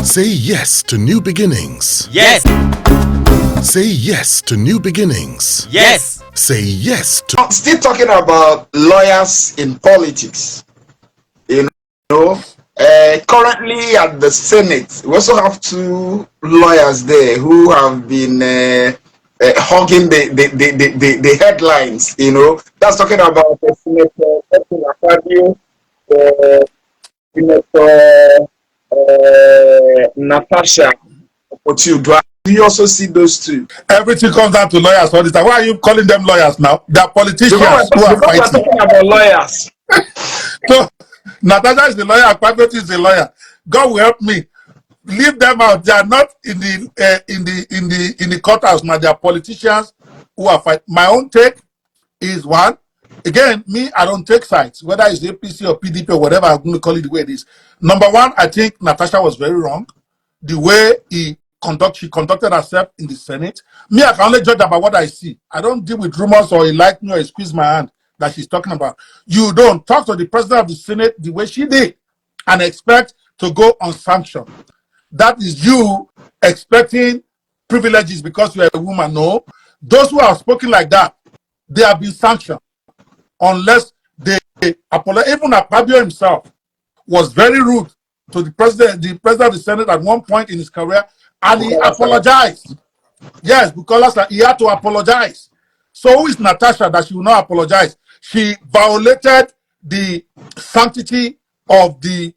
Say yes to new beginnings. Yes. Say yes to new beginnings. Yes. Say yes to... Still talking about lawyers in politics. You know, currently at the Senate, we also have two lawyers there who have been hogging the headlines. You know, that's talking about Senator Akpabio, Senator Natasha. Do you also see those two? Everything comes down to lawyers all the time. Why are you calling them lawyers now? They are politicians who are Because we're fighting. talking about lawyers. So Natasha is the lawyer, Akpabio is the lawyer. God will help me. Leave them out. They are not in the courthouse now. They are politicians who are fighting. My own take is one. Again, me, I don't take sides, whether it's APC or PDP or whatever I'm going to call it the way it is. Number one, I think Natasha was very wrong. The way she conducted herself in the Senate. Me, I can only judge about what I see. I don't deal with rumors or he like me or he squeeze my hand that she's talking about. You don't talk to the president of the Senate the way she did and expect to go unsanctioned. That is you expecting privileges because you're a woman. No. Those who have spoken like that, they have been sanctioned unless they apologize. Even Akpabio himself was very rude to the president of the Senate at one point in his career, and he apologized. Yes, because he had to apologize. So who is Natasha that she will not apologize? She violated the sanctity of the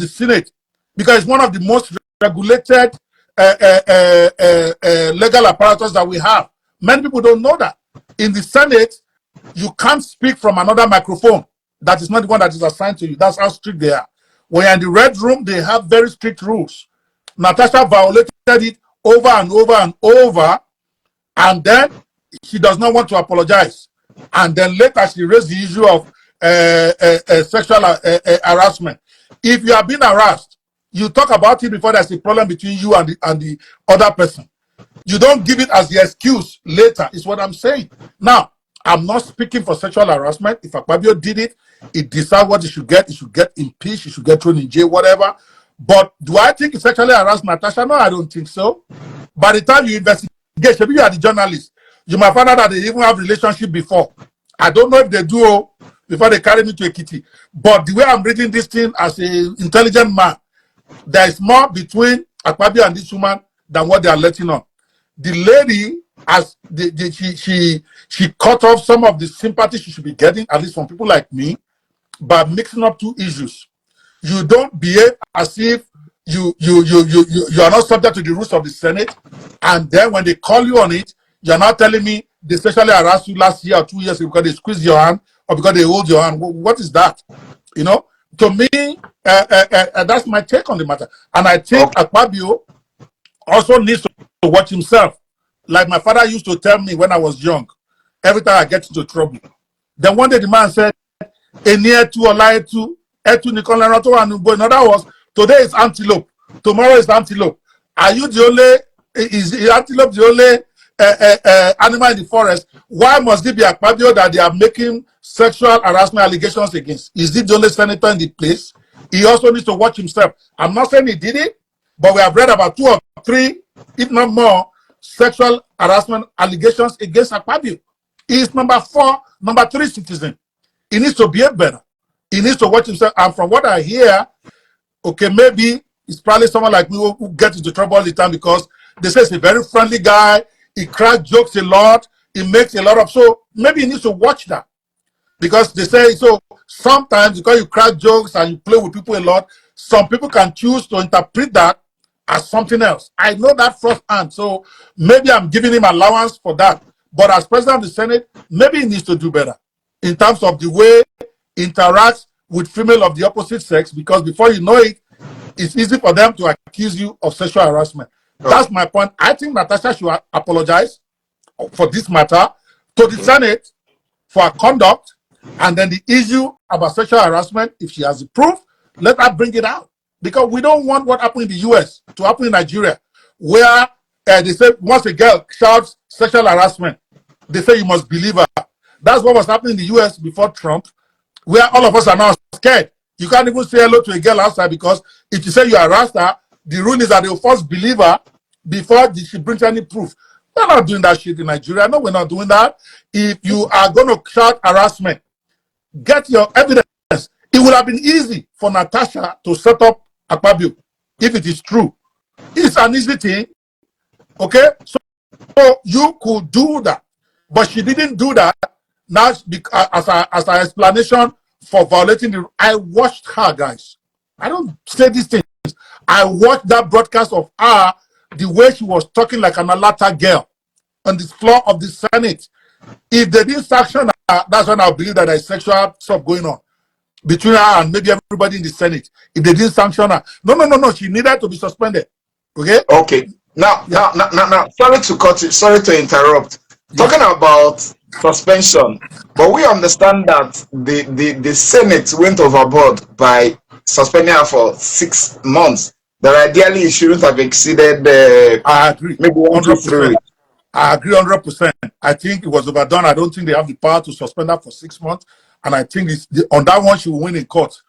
Senate because it's one of the most regulated legal apparatus that we have. Many people don't know that. In the Senate, you can't speak from another microphone. That is not the one that is assigned to you. That's how strict they are. When you're in the red room, they have very strict rules. Natasha violated it over and over and over, and then she does not want to apologize. And then later she raised the issue of sexual harassment. If you have been harassed, you talk about it before there's a problem between you and the other person. You don't give it as the excuse later, is what I'm saying. Now, I'm not speaking for sexual harassment. If Akpabio did it, it deserves what he should get. He should get impeached. He should get thrown in jail, whatever. But do I think he sexually harassed Natasha? No, I don't think so. By the time you investigate, maybe you are the journalist, you might find out that they even have relationship before. I don't know if they do before they carry me to a kitty. But the way I'm reading this thing as an intelligent man, there is more between Akpabio and this woman than what they are letting on. The lady, as she cut off some of the sympathy she should be getting, at least from people like me, by mixing up two issues. You don't behave as if you are not subject to the rules of the Senate, and then when they call you on it, you're not telling me they sexually harassed you last year or 2 years ago because they squeeze your hand or because they hold your hand. What is that? You know, to me, that's my take on the matter. And I think Akpabio also needs to watch himself. Like my father used to tell me when I was young, every time I get into trouble. Then one day the man said, in other words, today is antelope, tomorrow is antelope. Are you the only, is antelope the only animal in the forest? Why must it be Akpabio that they are making sexual harassment allegations against? Is it the only senator in the place? He also needs to watch himself. I'm not saying he did it, but we have read about 2 or 3, if not more, sexual harassment allegations against Akpabio. He is number 3 citizen. He needs to behave better. He needs to watch himself. And from what I hear, okay, maybe it's probably someone like me who gets into trouble all the time because they say he's a very friendly guy. He cracks jokes a lot. He makes a lot of, so maybe he needs to watch that. Because they say, so sometimes because you crack jokes and you play with people a lot, some people can choose to interpret that as something else. I know that firsthand. So maybe I'm giving him allowance for that. But as president of the Senate, maybe he needs to do better in terms of the way he interacts with female of the opposite sex, because before you know it, it's easy for them to accuse you of sexual harassment. That's my point. I think Natasha should apologize for this matter to the Senate for her conduct, and then the issue about sexual harassment, if she has the proof, let her bring it out. Because we don't want what happened in the US to happen in Nigeria, where they say once a girl shouts sexual harassment, they say you must believe her. That's what was happening in the US before Trump, where all of us are now scared. You can't even say hello to a girl outside because if you say you harassed her, the rule is that they will first believe her before she brings any proof. We're not doing that shit in Nigeria. No, we're not doing that. If you are going to shout harassment, get your evidence. It would have been easy for Natasha to set up Akpabio if it is true. It's an easy thing. Okay? So you could do that. But she didn't do that. Now, as an explanation for violating the... I watched her, guys. I don't say these things. I watched that broadcast of her, the way she was talking like an Alata girl on the floor of the Senate. If they didn't sanction her, that's when I believe that there's sexual stuff going on between her and maybe everybody in the Senate. If they didn't sanction her. No. She needed to be suspended. Okay? Okay. Now, sorry to cut it, sorry to interrupt. Yeah. Talking about suspension, but we understand that the Senate went overboard by suspending her for 6 months. That ideally it shouldn't have exceeded I agree. Maybe 100%. I agree 100%. I think it was overdone. I don't think they have the power to suspend her for 6 months. And I think on that one, she will win in court.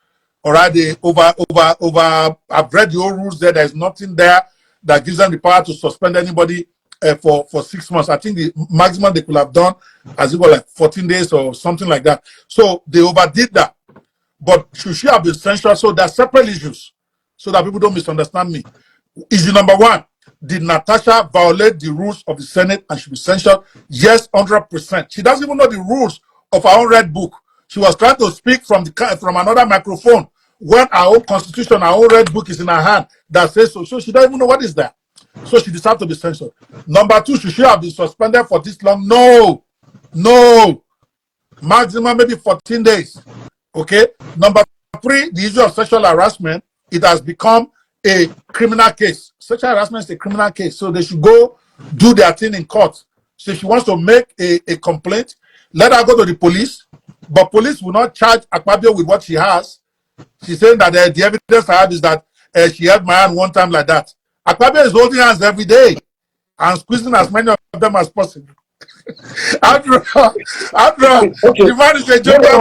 All right, they I've read the old rules there. There's nothing there that gives them the power to suspend anybody for 6 months. I think the maximum they could have done, as it was like 14 days or something like that. So they overdid that. But should she have been censured? So there are separate issues, so that people don't misunderstand me. Issue number one, did Natasha violate the rules of the Senate and should be censured? Yes, 100%. She doesn't even know the rules of her own red book. She was trying to speak from another microphone when our own constitution, our own red book is in her hand that says so. So she doesn't even know what is that. So she deserves to be censored. Number two, should she have been suspended for this long? No. Maximum maybe 14 days. Okay. Number three, the issue of sexual harassment, it has become a criminal case. Sexual harassment is a criminal case. So they should go do their thing in court. So if she wants to make a complaint, let her go to the police. But police will not charge Akpabio with what she has. She's saying that the evidence I have is that she held my hand one time like that. Akpabio is holding hands every day and squeezing as many of them as possible. After the man is a joke. I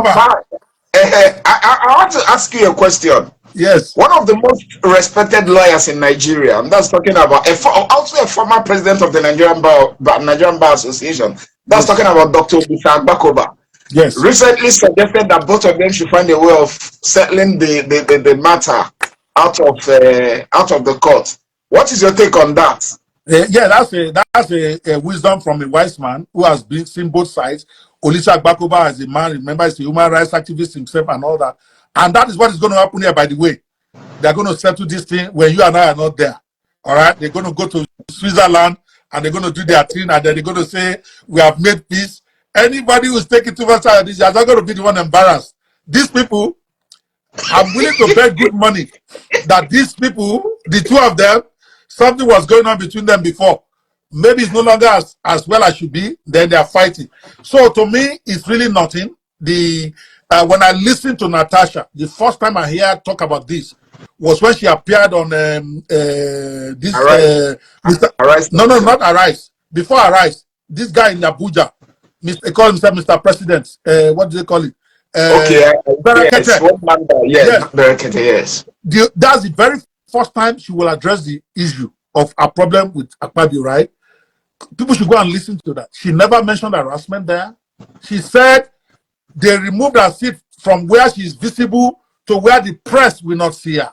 want to ask you a question. Yes. One of the most respected lawyers in Nigeria, and that's talking about also a former president of the Nigerian Bar Association. That's talking about Dr. Akpabio. Yes. Recently suggested that both of them should find a way of settling the matter out of the court. What is your take on that? Yeah, that's a wisdom from a wise man who has seen both sides. Olisha Akpabio as a man, remember, he's a human rights activist himself and all that. And that is what is going to happen here, by the way. They're going to settle this thing when you and I are not there. All right? They're going to go to Switzerland and they're going to do their thing and then they're going to say, we have made peace. Anybody who's taking too much out of this, is not going to be the one embarrassed. These people, I'm willing to bet good money that these people, the two of them, something was going on between them before. Maybe it's no longer as well as should be, then they are fighting. So to me, it's really nothing. When I listened to Natasha, the first time I hear her talk about this was when she appeared on this Arise. No, not Arise. Before Arise, this guy in Abuja, they call himself Mr. President. What do they call it? Yes, yes. That's the very first time she will address the issue of a problem with Akpabio, right? People should go and listen to that. She never mentioned harassment there. She said they removed her seat from where she is visible to where the press will not see her.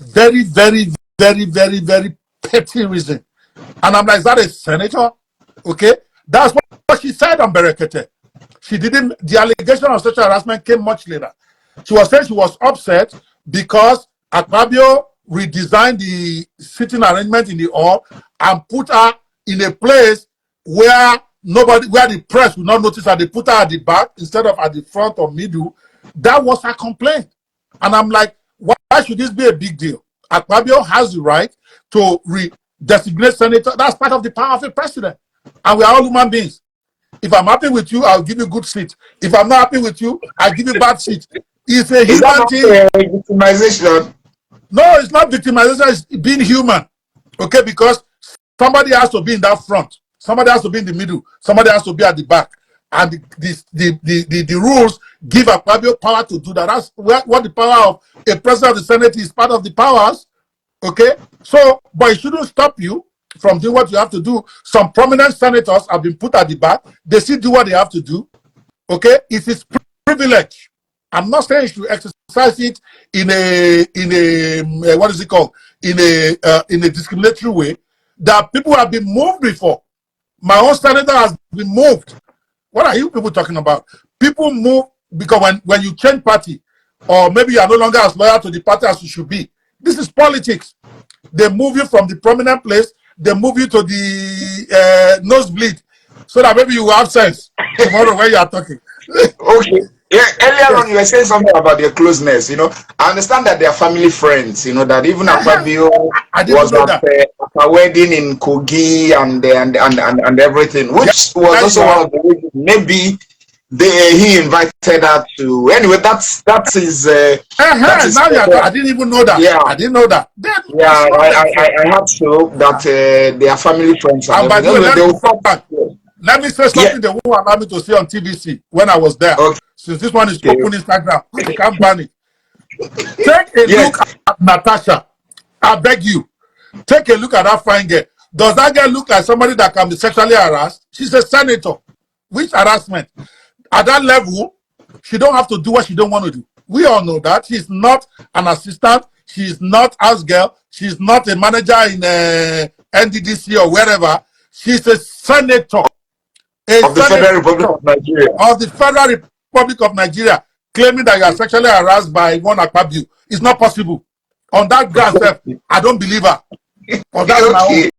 Very, very, very, very, very petty reason. And I'm like, is that a senator? Okay. That's what she said on Berekete. She didn't, the allegation of sexual harassment came much later. She was saying she was upset because Akpabio redesigned the sitting arrangement in the hall and put her in a place where the press would not notice her. They put her at the back instead of at the front or middle. That was her complaint. And I'm like, why should this be a big deal? Akpabio has the right to designate senator. That's part of the power of a president. And we are all human beings. If I'm happy with you, I'll give you good seat. If I'm not happy with you, I'll give you bad seat. It's a human thing. Victimization? No, it's not victimization. It's being human. Okay, because somebody has to be in that front. Somebody has to be in the middle. Somebody has to be at the back. And the rules give Akpabio power to do that. That's what the power of a president of the Senate is, part of the powers. Okay? So, but it shouldn't stop you from doing what you have to do. Some prominent senators have been put at the back. They still do what they have to do. Okay? It is privilege. I'm not saying you should exercise it in a what is it called? In a discriminatory way. That people have been moved before. My own senator has been moved. What are you people talking about? People move because when you change party, or maybe you are no longer as loyal to the party as you should be. This is politics. They move you from the prominent place, they move you to the nosebleed, so that maybe you have sense tomorrow when you are talking. Okay. Yeah, earlier on Yes. you were saying something about their closeness. I understand that they are family friends. That even Akpabio I didn't was know at that. a wedding in Kogi and everything, which was There you also one are. of the reasons. Maybe he invited her to. Anyway, that is Now you are talking. I didn't even know that. yeah. I didn't know that. Then Yeah, it's not them. So, I have to that they are family friends and and by everything. the way, Anyway, they will talk. let me say Yeah. something they won't allow me to say on TVC when I was there. Okay. Since this one is open Instagram, I can't ban it. Take a Yes. look at Natasha. I beg you. Take a look at that fine girl. Does that girl look like somebody that can be sexually harassed? She's a senator. Which harassment? At that level, she don't have to do what she don't want to do. We all know that. She's not an assistant. She's not house girl. She's not a manager in NDDC or wherever. She's a senator. A Of the senator Federal Republic of Nigeria. of the Federal Republic of Nigeria, claiming that you are sexually harassed by one Akpabio. It's not possible. On that ground, I don't believe her. But that's my own. Okay.